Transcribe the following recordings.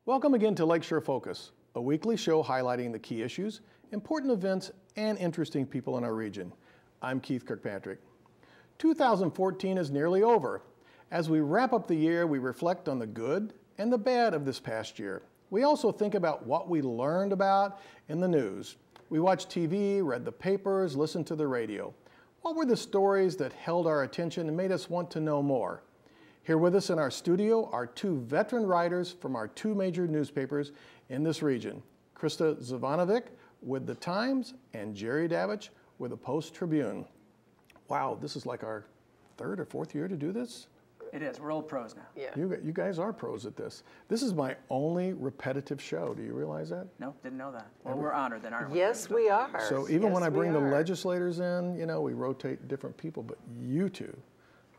Welcome again to Lakeshore Focus, a weekly show highlighting the key issues, important events, and interesting people in our region. I'm Keith Kirkpatrick. 2014 is nearly over. As we wrap up the year, we reflect on the good and the bad of this past year. We also think about what we learned about in the news. We watched TV, read the papers, listened to the radio. What were the stories that held our attention and made us want to know more? Here with us in our studio are two veteran writers from our two major newspapers in this region, Crista Zivanovic with the Times and Jerry Davich with the Post Tribune. Wow, this is like our third or fourth year to do this? It is. We're old pros now. Yeah. You guys are pros at this. This is my only repetitive show. Do you realize that? No, didn't know that. Well, we're honored then, aren't we? Yes, we are. So even when I bring the are. legislators in, you know, we rotate different people, but you two,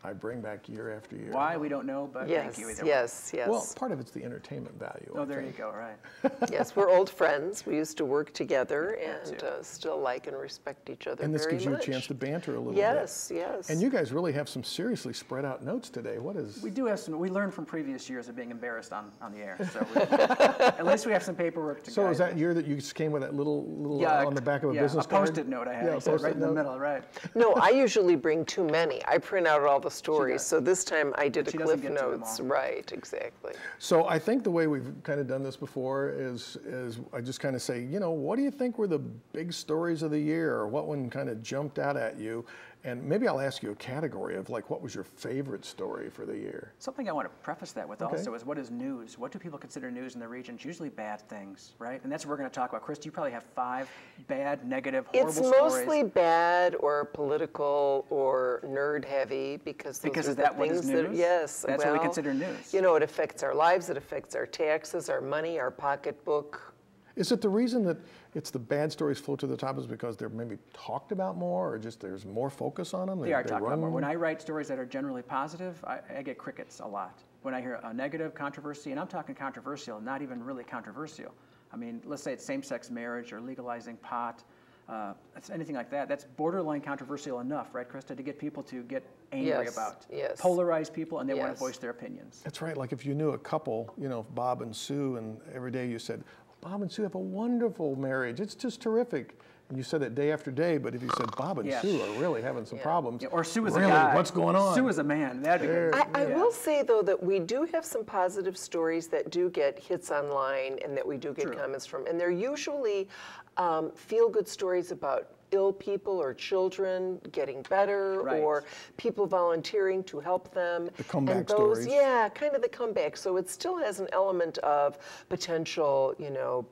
I bring back year after year. Why, we don't know, but Yes, thank you either way. yes. Well, part of it's the entertainment value. Oh, I there you think. go, right. Yes, we're old friends. We used to work together and too. still like and respect each other And this very gives you a much. chance to banter a little Yes, bit. yes. And you guys really have some seriously spread out notes today. What is? We do have some, we learned from previous years of being embarrassed on the air. So at least we have some paperwork to So guide is that us. year that you just came with that little on the back of a yeah, business a card? Post-it note I had. Yeah, He a said right Post-it in the note. middle, right. No, I usually bring too many. I print out all the stories. does. So this time I did She a doesn't Cliff get to them Notes. all. Right, exactly. So I think the way we've kind of done this before is I just kind of say, you know, what do you think were the big stories of the year, or what one kind of jumped out at you? And maybe I'll ask you a category of like, what was your favorite story for the year? Something I want to preface that with Okay. also is what is news? What do people consider news in the region? It's usually bad things, right? And that's what we're going to talk about. Chris, you probably have 5 bad, negative, horrible It's stories. mostly bad or political or nerd heavy because those Because are is the that what is things that, news? yes, That's what we well, consider news. You know, it affects our lives, it affects our taxes, our money, our pocketbook. Is it the reason that it's the bad stories float to the top is because they're maybe talked about more, or just there's more focus on them? They are talked about more. When I write stories that are generally positive, I get crickets a lot. When I hear a negative controversy, and I'm talking controversial, not even really controversial. I mean, let's say it's same-sex marriage or legalizing pot, it's anything like that. That's borderline controversial enough, right, Krista, to get people to get angry Yes, about. yes. Polarize people, and they want to Yes. voice their opinions. That's right. Like if you knew a couple, you know, Bob and Sue, and every day you said, Bob and Sue have a wonderful marriage. It's just terrific. And you said it day after day, but if you said Bob and Yeah. Sue are really having some problems. Yeah, or Sue is really, a guy. what's going on? Sue is a man. That'd be good. I Yeah. will say, though, that we do have some positive stories that do get hits online and that we do get True. comments from. And they're usually feel-good stories about ill people or children getting better, Right. or people volunteering to help them. The comeback and those, stories. yeah, kind of the comeback. So it still has an element of potential, you know,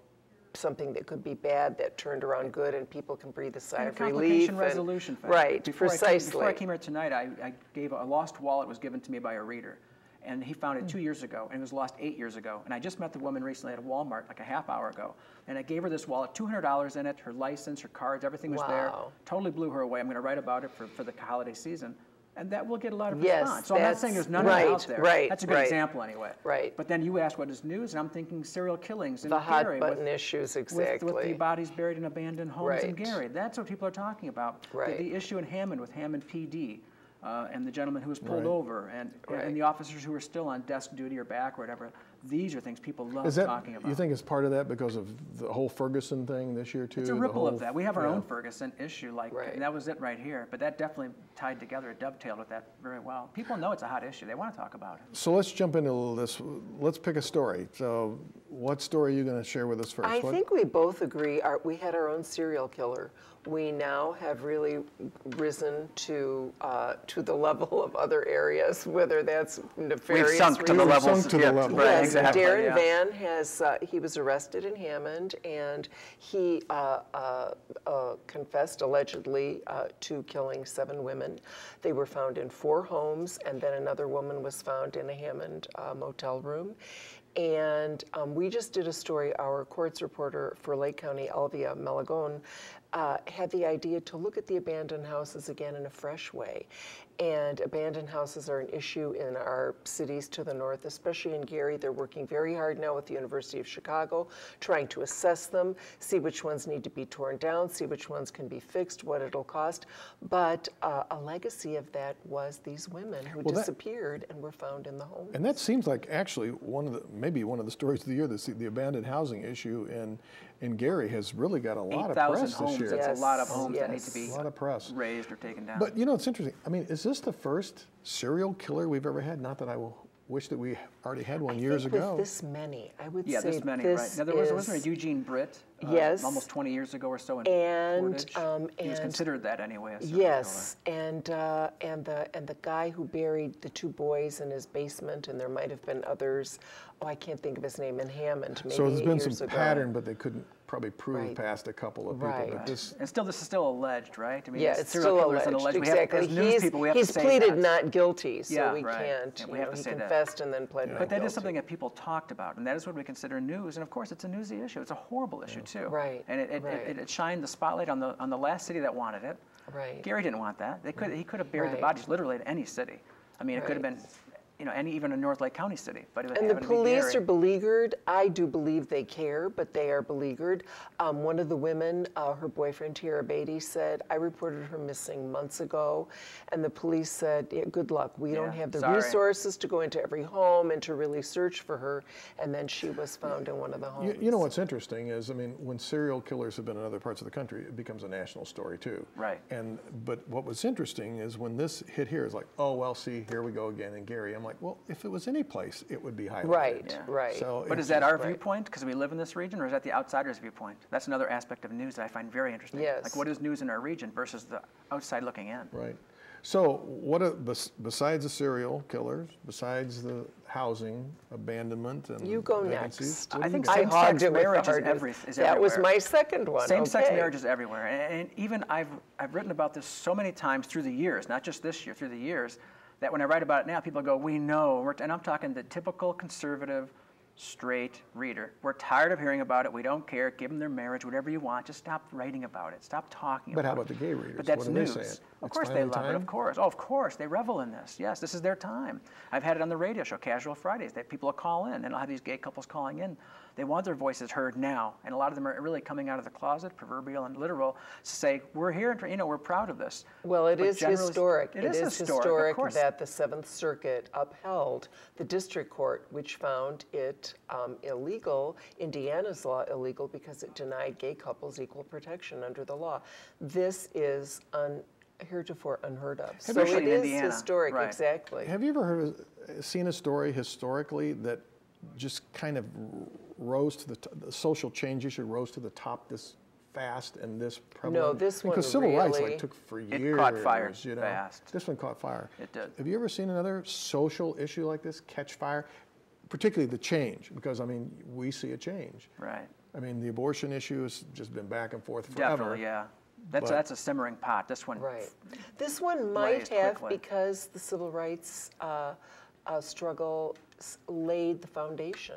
something that could be bad that turned around good, and people can breathe a sigh And a of relief. complication resolution factor. Right, Before precisely. I came here tonight, I gave a lost wallet was given to me by a reader. And he found it 2 years ago, and it was lost 8 years ago. And I just met the woman recently at Walmart, like a half hour ago. And I gave her this wallet, $200 in it, her license, her cards, everything was there. Wow. Totally blew her away. I'm going to write about it for the holiday season. And that will get a lot of Yes, response. So I'm not saying there's none of right, it out there. right, That's a good right. example anyway. Right. But then you asked what is news, and I'm thinking serial killings in The hot Gary button issues, with exactly. the bodies buried in abandoned homes in Right. Gary. That's what people are talking about. Right. The issue in Hammond with Hammond PD. And the gentleman who was pulled Right. over, and Right. the officers who were still on desk duty or back or whatever. These are things people love Is that, talking about. you think it's part of that because of the whole Ferguson thing this year too? It's a the ripple whole- of that. We have our yeah. own Ferguson issue, like, Right. and that was it right here. But that definitely tied together, it dovetailed with that very well. People know it's a hot issue. They want to talk about it. So let's jump into this. Let's pick a story. So what story are you going to share with us first? I What- think we both agree we had our own serial killer. We now have really risen to the level of other areas, whether that's nefarious. sunk to the reasons. levels. Sunk to the Yeah, level. right, Yes, exactly, Darren yeah. Van he was arrested in Hammond, and he confessed allegedly to killing 7 women. They were found in 4 homes, and then another woman was found in a Hammond motel room. And we just did a story, our courts reporter for Lake County, Elvia Malagon, had the idea to look at the abandoned houses again in a fresh way. And abandoned houses are an issue in our cities to the north, especially in Gary. They're working very hard now with the University of Chicago, trying to assess them, see which ones need to be torn down, see which ones can be fixed, what it'll cost. But a legacy of that was these women who disappeared and were found in the home. And that seems like actually maybe one of the stories of the year. The abandoned housing issue in Gary has really got a lot of press this year. That's a lot of homes that need to be a lot of press. Raised or taken down. But you know, it's interesting. I mean, is this the first serial killer we've ever had? Not that I will wish that we already had one years ago. With this many, I would say this many, this right. Now, wasn't there a Eugene Britt? Yes. Almost 20 years ago or so in Portage. He was considered that anyway. Yes, and the guy who buried the two boys in his basement, and there might have been others. Oh, I can't think of his name. In Hammond, maybe. So there's been some ago. pattern, but they couldn't probably prove past a couple of people. Right. But this is still alleged, right? I mean, yeah, it's still alleged. We Exactly. have, as news people, we have he's to say pleaded that. not guilty, so yeah, we right. can't. Yeah, we have to he say confessed that. And then pled not But that guilty. is something that people talked about, and that is what we consider news. And of course, it's a newsy issue. It's a horrible issue too. Right. And it shined the spotlight on the last city that wanted it. Right. Gary didn't want that. He could have buried the bodies literally in any city. I mean, it could have been, even a North Lake County city. But it would and the happen to be police Gary. are beleaguered. I do believe they care, but they are beleaguered. One of the women, her boyfriend, Tara Beatty, said, I reported her missing months ago, and the police said, yeah, good luck. We don't have the resources to go into every home and to really search for her. And then she was found in one of the homes. You know what's interesting is, I mean, when serial killers have been in other parts of the country, it becomes a national story too. Right. But what was interesting is when this hit here, it's like, oh, well, see, here we go again in Gary. I'm like, well, if it was any place, it would be highlighted. Right, right. So but is that our viewpoint because we live in this region, or is that the outsider's viewpoint? That's another aspect of news that I find very interesting. Yes. Like, what is news in our region versus the outside looking in? Right. So besides the serial killers, besides the housing, abandonment, and you go vacancies, next. I think I same-sex marriage is everywhere. That was my second one. Same-sex marriage is everywhere, and even I've written about this so many times through the years, not just this year, through the years, that when I write about it now, people go, we know, and I'm talking the typical conservative, straight reader. We're tired of hearing about it. We don't care. Give them their marriage, whatever you want. Just stop writing about it. Stop talking about it. But how about the gay readers? But that's what do news. they say? Of course they love it. Of course. Oh, of course. They revel in this. Yes, this is their time. I've had it on the radio show, Casual Fridays. People will call in, and I'll have these gay couples calling in. They want their voices heard now, and a lot of them are really coming out of the closet, proverbial and literal, to say, we're here, and we're proud of this. Well, it is historic. It is historic that the Seventh Circuit upheld the district court, which found it illegal, Indiana's law illegal, because it denied gay couples equal protection under the law. This is heretofore unheard of. So it is historic, right. Exactly. Have you ever seen a story historically that just kind of rose to the social change issue rose to the top this fast and this prevalent? No, this one because civil rights took for years. It caught fire fast. This one caught fire. It did. Have you ever seen another social issue like this catch fire? Particularly the change, because I mean we see a change. Right. I mean the abortion issue has just been back and forth forever. Definitely, yeah. That's a simmering pot. This one. Right. This one might have because the civil rights struggle laid the foundation.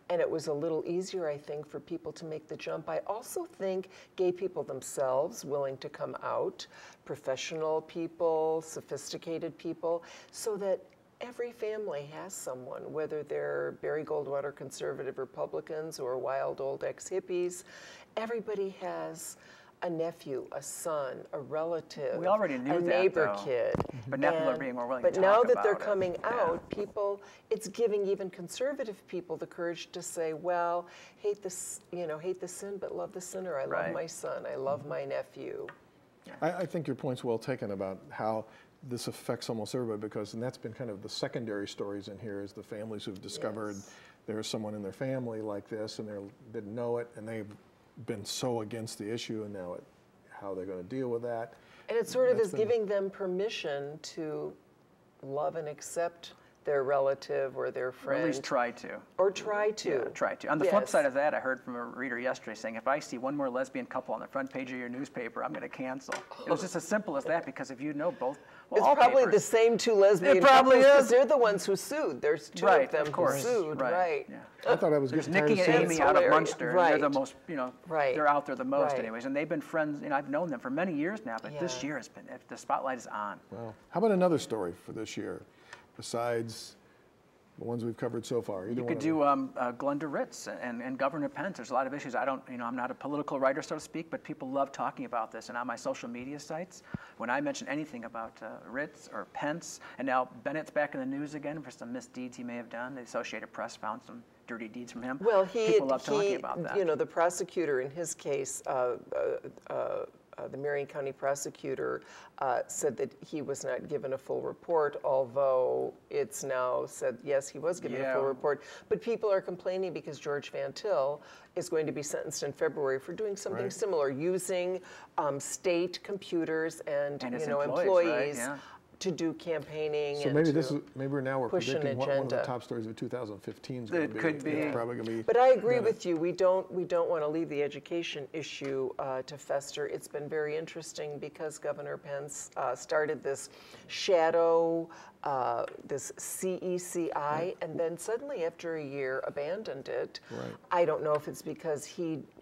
And it was a little easier, I think, for people to make the jump. I also think gay people themselves willing to come out, professional people, sophisticated people, so that every family has someone, whether they're Barry Goldwater conservative Republicans or wild old ex-hippies, everybody has a nephew, a son, a relative, we already knew a neighbor kid. But now people are being more willing to talk about it. But now that they're about coming out, people, it's giving even conservative people the courage to say, well, hate the sin, but love the sinner. I love my son. I love my nephew. I think your point's well taken about how this affects almost everybody, because, and that's been kind of the secondary stories in here, is the families who've discovered there's someone in their family like this and they didn't know it, and they've been so against the issue, and now how they're going to deal with that. And it sort of is giving them permission to love and accept their relative or their friend. Or at least try to. Or try to. Yeah, try to. On the flip side of that, I heard from a reader yesterday saying, if I see one more lesbian couple on the front page of your newspaper, I'm going to cancel. It was just as simple as that, because if you know both Well, It's all probably papers. the same two lesbian It probably couples, 'cause is. they're the ones who sued. There's two Right, of them of course. who sued, right? Yeah. I thought I was There's getting tired Nikki of and seeing Amy That's out of hilarious. Munster. And they're the Right. most, Right. they're out there the most Right. anyways. And they've been friends, I've known them for many years now, but this Yeah. year the spotlight is on. Well, how about another story for this year, besides the ones we've covered so far? You could do Glenda Ritz and Governor Pence. There's a lot of issues. I'm not a political writer, so to speak, but people love talking about this. And on my social media sites, when I mention anything about Ritz or Pence, and now Bennett's back in the news again for some misdeeds he may have done. The Associated Press found some dirty deeds from him. Well, people love talking about that. The prosecutor in his case, the Marion County prosecutor said that he was not given a full report, although it's now said, yes, he was given a full report. But people are complaining because George Van Til is going to be sentenced in February for doing something similar, using state computers and his employees right? to do campaigning. So and maybe to maybe now we're push an predicting what one of the agenda. top stories of 2015 is going to be. It could be. It's probably going to be. But I agree with you. We don't want to leave the education issue to fester. It's been very interesting because Governor Pence started this shadow, this CECI, and then suddenly after a year abandoned it. Right. I don't know if it's because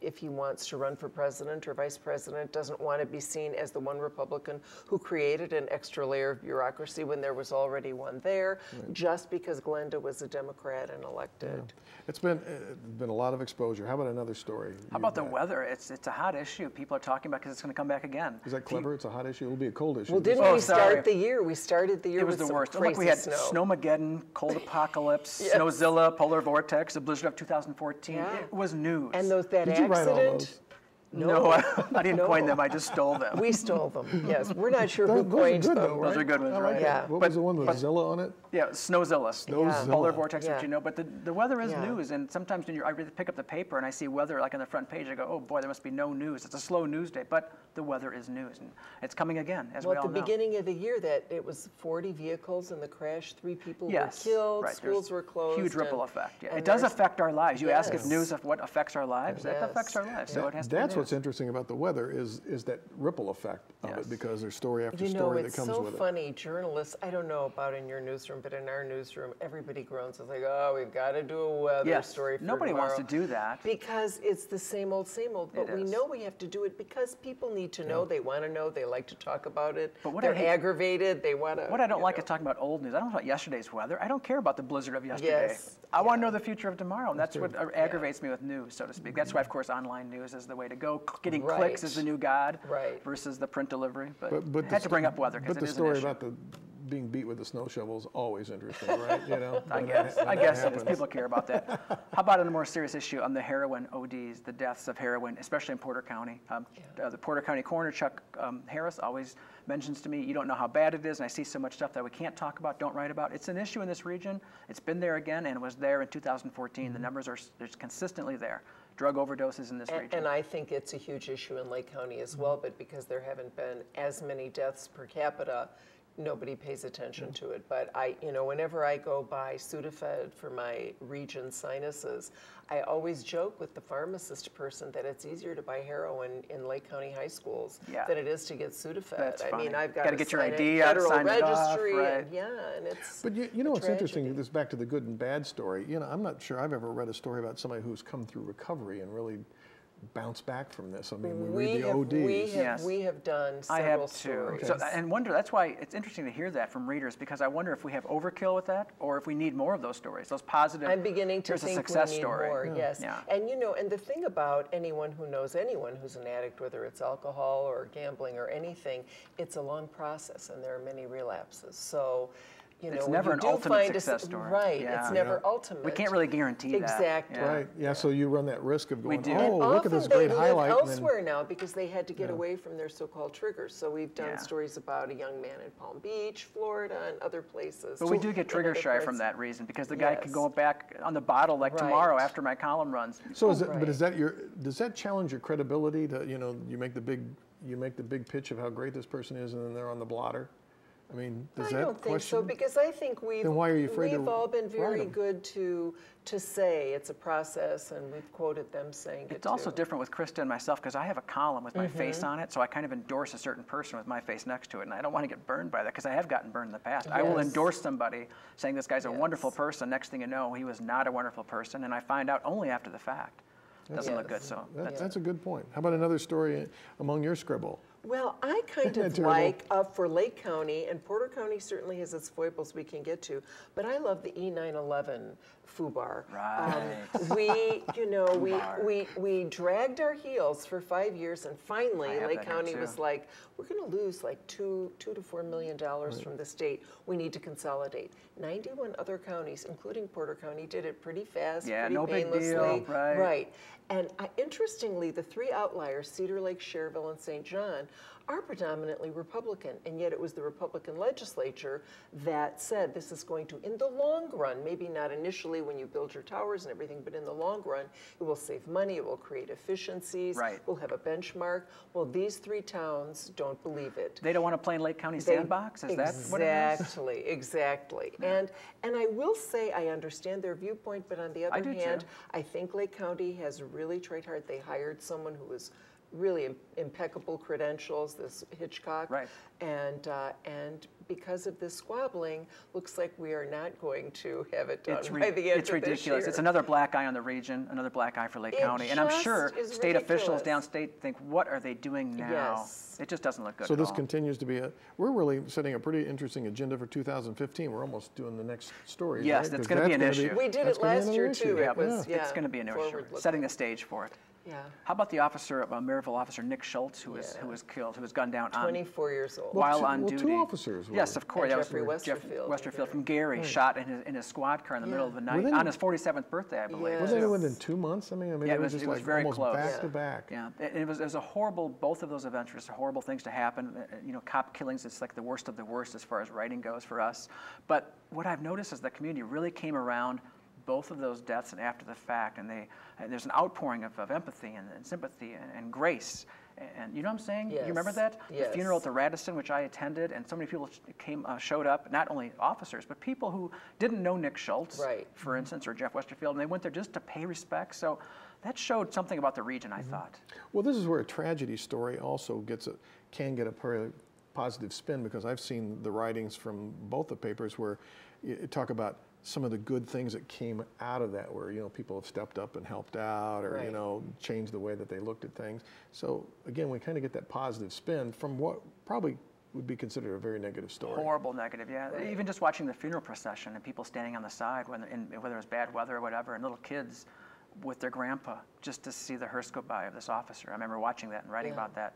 if he wants to run for president or vice president, doesn't want to be seen as the one Republican who created an extra layer of bureaucracy when there was already one there, just because Glenda was a Democrat and elected. Yeah. It's been a lot of exposure. How about another story? How about the weather? It's a hot issue. People are talking about because it's going to come back again. Is that clever? It's a hot issue. It'll be a cold issue. Well, didn't Oh, we sorry. start the year? We started the year It was with the some worst. crazy Look, we had snow. Snowmageddon, cold apocalypse, Yes. Snowzilla, polar vortex, the blizzard of 2014. Yeah. It was news. And that Did you write all accident. those? no, I didn't No. coin them. I just stole them. We stole them. Yes, we're not sure who Those are coined good, them. though, right? Those are good ones, I like right? that. Yeah. What was the one with Zilla on it? Yeah, Snowzilla. Snowzilla. Polar vortex, Yeah. which but the weather is Yeah. news, and sometimes when I pick up the paper and I see weather like on the front page, I go, oh boy, there must be no news. It's a slow news day, but the weather is news, and it's coming again, as Well, we at all the know. beginning of the year, that it was 40 vehicles in the crash, 3 people Yes, were killed, right. schools There's were closed. Huge ripple and- effect. Yeah. and It does there's- affect our lives. You ask if Yes. news of what affects our lives, that Yes. affects our lives. So it has to be That's what's news. interesting about the weather is that ripple effect of Yes. it, because there's story after You know, story that it's comes so with it. funny. Journalists, I don't know about in your newsroom, but in our newsroom, everybody groans. It's like, oh, we've got to do a weather Yes. story for Nobody wants to tomorrow. do that. Because it's the same old, same old. But It we is. know we have to do it because people need to know. They want to know. They like to talk about it. But what They're I hate- aggravated. They want to. What I don't like is talking about old news. I don't know about yesterday's weather. I don't care about the blizzard of yesterday. Yes. I want to know the future of tomorrow. And that's what aggravates me with news, so to speak. That's why, of course, online news is the way to go. Getting clicks is the new god versus the print delivery. But I had to bring up weather because But it the is story an issue. about the being beat with a snow shovel is always interesting, right? You know. I when guess. that I guess it is. happens. People care about that. How about on a more serious issue on the heroin ODs, the deaths of heroin, especially in Porter County? The Porter County coroner, Chuck Harris, always mentions to me, you don't know how bad it is, and I see so much stuff that we can't talk about, don't write about. It's an issue in this region. It's been there again, and it was there in 2014. The numbers are consistently there. Drug overdoses in this region. And I think it's a huge issue in Lake County as well, but because there haven't been as many deaths per capita, nobody pays attention to it. But whenever I go by Sudafed for my region sinuses, I always joke with the pharmacist person that it's easier to buy heroin in Lake County high schools than it is to get Sudafed. That's I mean, funny. I've got Gotta to get your sign ID a out, federal sign it off, registry, right. and it's. But you know a what's interesting? tragedy. This is back to the good and bad story. You know, I'm not sure I've ever read a story about somebody who's come through recovery and really bounced back from this. I mean, we read the ODs. We have done I several have too. stories. So, and wonder, that's why it's interesting to hear that from readers, because I wonder if we have overkill with that or if we need more of those stories, those positive. I'm beginning to here's a think success we need story. more, yes. Yeah. And and the thing about anyone who knows anyone who's an addict, whether it's alcohol or gambling or anything, it's a long process and there are many relapses. So, It's when never you an do ultimate find success story. Right, Yeah. it's never ultimate. We can't really guarantee that. Exactly. Yeah. Right. Yeah. So you run that risk of going, do. oh, And look at this often great they highlight. live and then- elsewhere now because they had to get away from their so-called triggers. So we've done Yeah. stories about a young man in Palm Beach, Florida, and other places. But we do get trigger other shy parts. from that reason, because the guy could Yes. go back on the bottle like Right. tomorrow after my column runs. So is it? Right. But is that does that challenge your credibility? To you make the big pitch of how great this person is, and then they're on the blotter. I mean, does I that don't think question? so, because I think Then why are you afraid to we've all been very write 'em? good to say it's a process, and we've quoted them saying it It's also too. different with Crista and myself because I have a column with my face on it, so I kind of endorse a certain person with my face next to it, and I don't want to get burned by that because I have gotten burned in the past. I will Yes. endorse somebody saying this guy's a wonderful Yes. person. Next thing you know, he was not a wonderful person, and I find out only after the fact. Doesn't look good, so That's a good point. How about another story among your scribble? Well, I kind Isn't of that like, for Lake County, and Porter County certainly has its foibles we can get to, but I love the E911 FUBAR. Right. We dragged our heels for 5 years, and I finally have Lake that here, County too. was like, we're going to lose like $2 to $4 million from the state. We need to consolidate. 91 other counties, including Porter County, did it pretty fast, Yeah, pretty no big painlessly. deal, right. Right. And interestingly, the three outliers, Cedar Lake, Cherville, and St. John, are predominantly Republican, and yet it was the Republican legislature that said this is going to, in the long run, maybe not initially when you build your towers and everything, but in the long run, it will save money, it will create efficiencies, Right. we'll have a benchmark. Well, these three towns don't believe it. They don't want to play in Lake County sandbox? Is that what it is? Exactly. And I will say I understand their viewpoint, but on the other do hand, too. I think Lake County has really tried hard. They hired someone who was really impeccable credentials, this Hitchcock. Right. And because of this squabbling, looks like we are not going to have it done by the end It's of this ridiculous. year. It's another black eye on the region, another black eye for Lake County. And I'm just sure is state officials ridiculous. downstate think, what are they doing now? Yes. It just doesn't look good So at this all. continues to be we're really setting a pretty interesting agenda for 2015. We're almost doing the next story. Yes, right? that's 'Cause gonna be an gonna issue. We did that's it gonna be last another year, issue. too. It was, It's going to be an issue, forward-looking. setting the stage for it. Yeah. How about the officer, Maryville officer Nick Schultz, who was killed, who was gunned down on 24 years old. while two- on well, duty. two officers were. Yes, of course. And That was Jeffrey Jeff Westerfield. Westerfield from Gary, shot in his squad car in the middle of the night Within- on his 47th birthday, I believe. Yeah. Wasn't it too. within 2 months? I mean, Yeah, it was just like very almost close. back Yeah. to back. Yeah, it was a horrible. Both of those events were just horrible things to happen. Cop killings. It's like the worst of the worst as far as writing goes for us. But what I've noticed is the community really came around both of those deaths and after the fact, and there's an outpouring of empathy and sympathy and grace. And you know what I'm saying? Yes. You remember that? Yes. The funeral at the Radisson, which I attended, and so many people showed up, not only officers, but people who didn't know Nick Schultz, Right. for instance, or Jeff Westerfield, and they went there just to pay respect. So that showed something about the region, I thought. Well, this is where a tragedy story also can get a very positive spin, because I've seen the writings from both the papers where you talk about some of the good things that came out of that, where people have stepped up and helped out, or Right. changed the way that they looked at things. So again, we kind of get that positive spin from what probably would be considered a very negative story. Horrible negative, yeah. Even just watching the funeral procession and people standing on the side, whether it was bad weather or whatever, and little kids with their grandpa, just to see the hearse go by of this officer. I remember watching that and writing about that.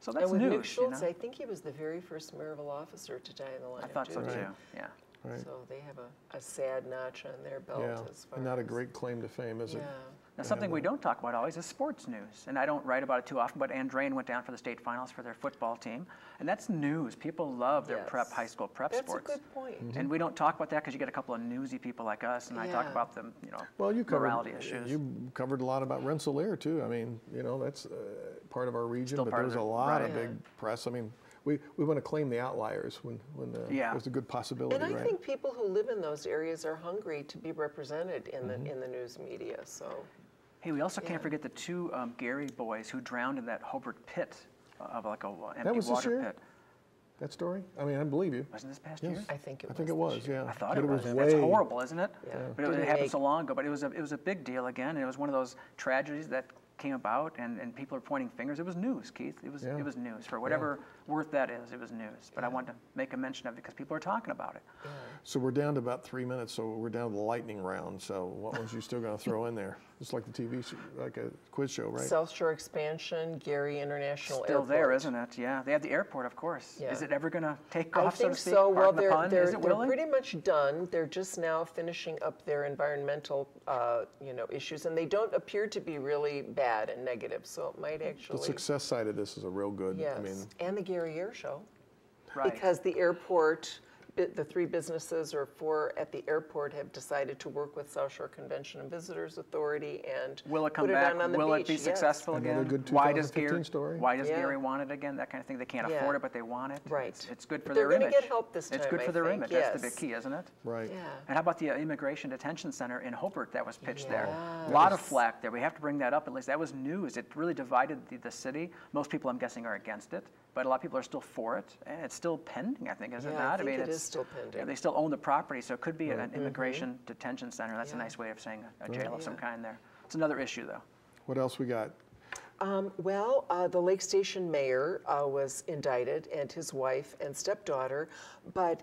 So that's And with news, Nick Schultz, you know? I think he was the very first Maryville officer to die in the line I of thought so duty. too, yeah. Right. So they have a sad notch on their belt Yeah, as far and not a as- great claim to fame, is it? Yeah. Now, something we don't talk about always is sports news, and I don't write about it too often, but Andrain went down for the state finals for their football team, and that's news. People love their Yes. high school prep That's sports. a good point. And we don't talk about that because you get a couple of newsy people like us, and I talk Yeah. about the, Well, you morality issues. covered a lot about Rensselaer too. I mean, that's part of our region, Still but part of there's a it, lot right. of big press. I mean, we want to claim the outliers when Yeah. there's a good possibility, And I right? think people who live in those areas are hungry to be represented in the news media. So Hey, we also Yeah. can't forget the two Gary boys who drowned in that Hobart pit of like a empty That was this water year? pit. That story? I mean, I believe you. Wasn't this past Yes. year? I think it was. I think it this was, year. yeah. I thought But it was. way. That's horrible, isn't it? Yeah. But it Didn't happened make- so long ago. But it was a big deal again, and it was one of those tragedies that came about, and people are pointing fingers. It was news, Keith. It was news for whatever worth that is. It was news. But I wanted to make a mention of it because people are talking about it. So we're down to about 3 minutes, so we're down to the lightning round. So what ones you still going to throw in there? It's like the TV, like a quiz show, right? South Shore expansion, Gary International Still Airport. there, isn't it? Yeah, they have the airport, of course. Yeah. Is it ever going to take I off, so think to speak? so. Well, Pardon the pun. they're Is it willing? pretty much done. They're just now finishing up their environmental, issues, and they don't appear to be really bad and negative. So it might The actually. success side of this is a real good. Yes, I mean, and the Gary Air Show. Right. Because the airport the 3 businesses or 4 at the airport have decided to work with South Shore Convention and Visitors Authority and will it come put back? it on the Will beach. it be Yes. successful Another again? good 2015 story. Why does Gary want it again? That kind of thing. They can't afford it, but they want it. Right. It's good for But their they're image. going to get help this time, It's good for I their think. image. Yes. That's the big key, isn't it? Right. Yeah. And how about the Immigration Detention Center in Hobart that was pitched there? Yeah. A lot of flack there. We have to bring that up. At least that was news. It really divided the city. Most people, I'm guessing, are against it, but a lot of people are still for it, and it's still pending, I think, is it Yeah, not? I think it it's is still pending. Yeah, they still own the property, so it could be an immigration detention center. That's a nice way of saying a jail of some kind there. It's another issue, though. What else we got? The Lake Station mayor was indicted, and his wife and stepdaughter. But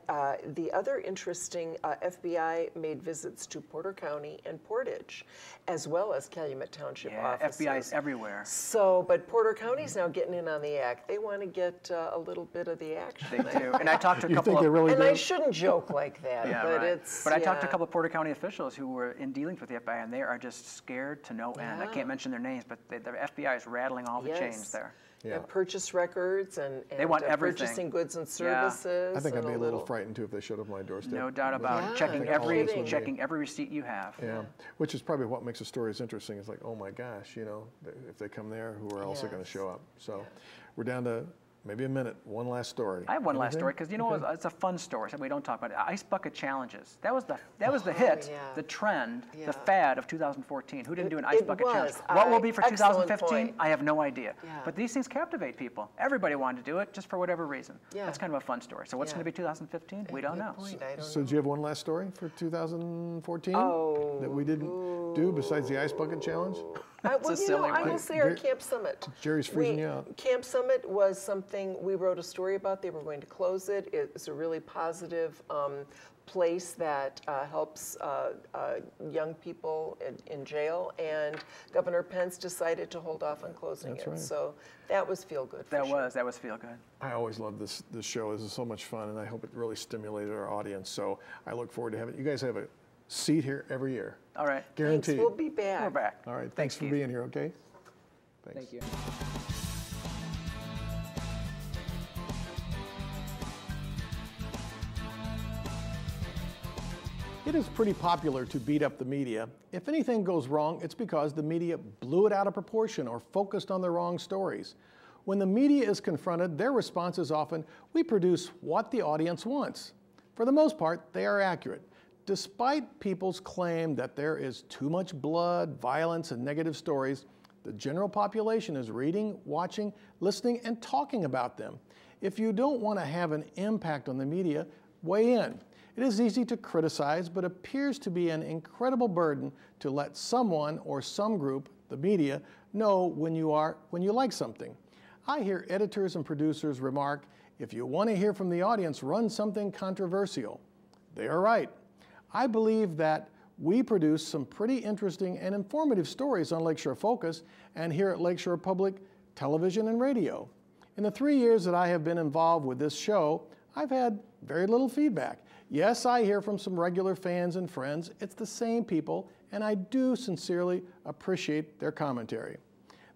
the other interesting, FBI made visits to Porter County and Portage, as well as Calumet Township offices. FBI's everywhere. So, but Porter County's now getting in on the act. They want to get a little bit of the action. They do. And I talked to a You couple think they of... really And do? I shouldn't joke like that, Yeah, but right. it's. But I talked to a couple of Porter County officials who were in dealings with the FBI, and they are just scared to no end. I can't mention their names, but the FBI is rattling all the chains there. Yeah. And purchase records and They want everything. purchasing goods and Yeah. services. I think I'd and be a little frightened too if they showed up on my doorstep. No doubt about it. Yeah, Checking no every kidding. checking every receipt you have. Yeah, which is probably what makes a story as interesting. It's like, oh my gosh, you know, if they come there, who are also going to Yes. show up? So we're down to maybe a minute. One last story. I have one last Anything? story because you know it's a fun story. So we don't talk about it. Ice bucket challenges. That was the hit, yeah. the trend, Yeah. the fad of 2014. Who didn't do an ice It bucket challenge? was. What will be for Excellent 2015? point. I have no idea. Yeah. But these things captivate people. Everybody wanted to do it just for whatever reason. Yeah. That's kind of a fun story. So what's Yeah. going to be 2015? We don't Good know. point. I don't So know. do you have one last story for 2014 Oh. that we didn't do besides the ice bucket challenge? Well, a silly I one. will say our Jer- Camp Summit. Jerry's freezing you out. Camp Summit was something we wrote a story about. They were going to close it. It's a really positive place that helps young people in jail. And Governor Pence decided to hold off on closing That's it. right. So that was feel good. That was feel good. I always love this show. This is so much fun, and I hope it really stimulated our audience. So I look forward to having you guys have a seat here every year. All right. Guaranteed. We'll be back. We're back. All right. Thanks for Keith. being here, okay? Thank you. It is pretty popular to beat up the media. If anything goes wrong, it's because the media blew it out of proportion or focused on the wrong stories. When the media is confronted, their response is often, "We produce what the audience wants." For the most part, they are accurate. Despite people's claim that there is too much blood, violence, and negative stories, the general population is reading, watching, listening, and talking about them. If you don't want to have an impact on the media, weigh in. It is easy to criticize, but appears to be an incredible burden to let someone or some group, the media, know when you like something. I hear editors and producers remark, "If you want to hear from the audience, run something controversial." They are right. I believe that we produce some pretty interesting and informative stories on Lakeshore Focus and here at Lakeshore Public Television and Radio. In the 3 years that I have been involved with this show, I've had very little feedback. Yes, I hear from some regular fans and friends. It's the same people, and I do sincerely appreciate their commentary.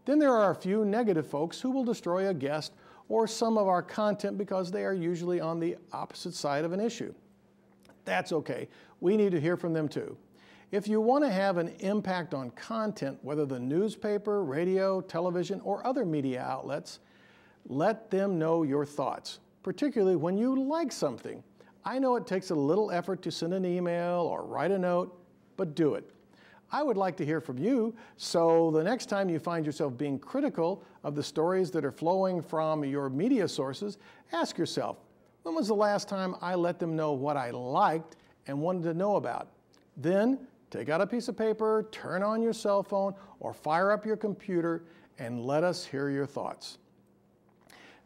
Then there are a few negative folks who will destroy a guest or some of our content because they are usually on the opposite side of an issue. That's okay. We need to hear from them too. If you want to have an impact on content, whether the newspaper, radio, television, or other media outlets, let them know your thoughts, particularly when you like something. I know it takes a little effort to send an email or write a note, but do it. I would like to hear from you, so the next time you find yourself being critical of the stories that are flowing from your media sources, ask yourself, when was the last time I let them know what I liked and wanted to know about? Then take out a piece of paper, turn on your cell phone, or fire up your computer and let us hear your thoughts.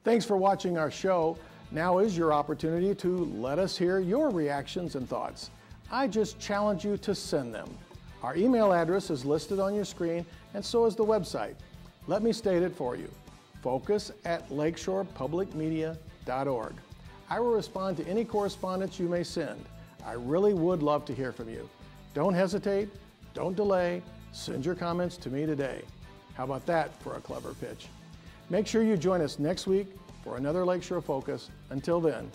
Thanks for watching our show. Now is your opportunity to let us hear your reactions and thoughts. I just challenge you to send them. Our email address is listed on your screen, and so is the website. Let me state it for you. focus@lakeshorepublicmedia.org. I will respond to any correspondence you may send. I really would love to hear from you. Don't hesitate, don't delay, send your comments to me today. How about that for a clever pitch? Make sure you join us next week for another Lakeshore Focus. Until then,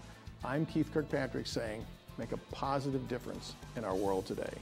I'm Keith Kirkpatrick saying, make a positive difference in our world today.